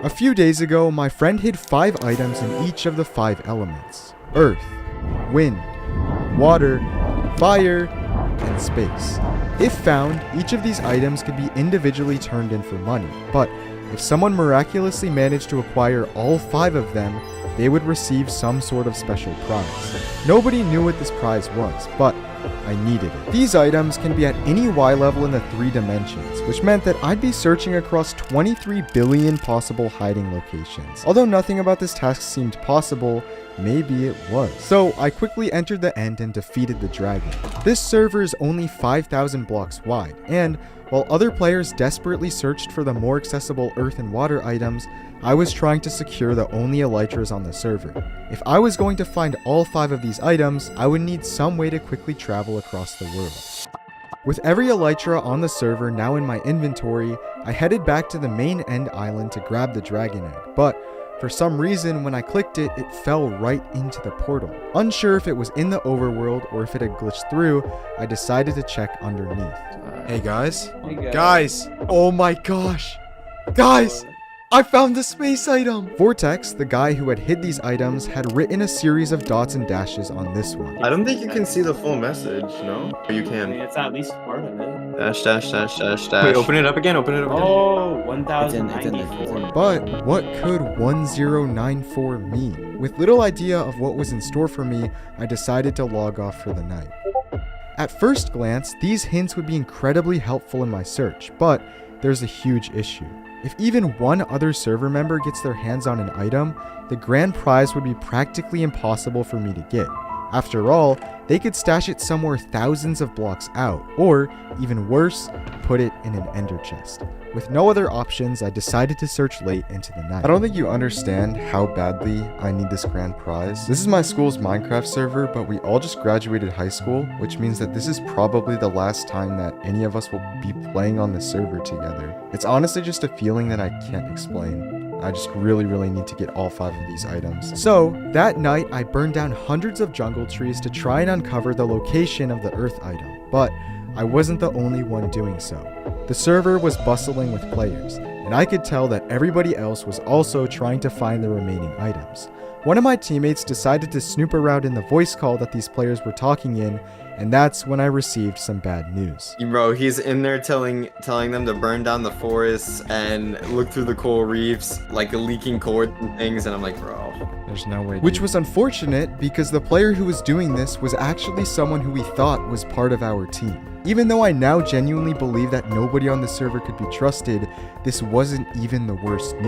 A few days ago, my friend hid 5 items in each of the 5 elements: earth, wind, water, fire, and space. If found, each of these items could be individually turned in for money, but if someone miraculously managed to acquire all 5 of them, they would receive some sort of special prize. Nobody knew what this prize was, but I needed it. These items can be at any Y level in the 3 dimensions, which meant that I'd be searching across 23 billion possible hiding locations. Although nothing about this task seemed possible, maybe it was. So I quickly entered the end and defeated the dragon. This server is only 5,000 blocks wide, and while other players desperately searched for the more accessible earth and water items, I was trying to secure the only elytras on the server. If I was going to find all 5 of these items, I would need some way to quickly travel across the world. With every elytra on the server now in my inventory, I headed back to the main end island to grab the dragon egg, but for some reason when I clicked it, it fell right into the portal. Unsure if it was in the overworld or if it had glitched through, I decided to check underneath. Hey guys. Guys! Oh my gosh! Guys! I found the space item! Vortex, the guy who had hid these items, had written a series of dots and dashes on this one. I don't think you can see the full message, no? Or you can. It's at least part of it. Dash, dash, dash, dash, dash. Wait, open it up again, open it up again. Oh, It's 1094. But what could 1094 mean? With little idea of what was in store for me, I decided to log off for the night. At first glance, these hints would be incredibly helpful in my search, but there's a huge issue. If even one other server member gets their hands on an item, the grand prize would be practically impossible for me to get. After all, they could stash it somewhere thousands of blocks out, or, even worse, put it in an ender chest. With no other options, I decided to search late into the night. I don't think you understand how badly I need this grand prize. This is my school's Minecraft server, but we all just graduated high school, which means that this is probably the last time that any of us will be playing on this server together. It's honestly just a feeling that I can't explain. I just really need to get all 5 of these items. So, that night I burned down hundreds of jungle trees to try and uncover the location of the earth item, but I wasn't the only one doing so. The server was bustling with players, and I could tell that everybody else was also trying to find the remaining items. One of my teammates decided to snoop around in the voice call that these players were talking in, and that's when I received some bad news. Bro, he's in there telling them to burn down the forests and look through the coral reefs, like leaking cords and things, and I'm like, bro. There's no way. Which was unfortunate because the player who was doing this was actually someone who we thought was part of our team. Even though I now genuinely believe that nobody on the server could be trusted, this wasn't even the worst news.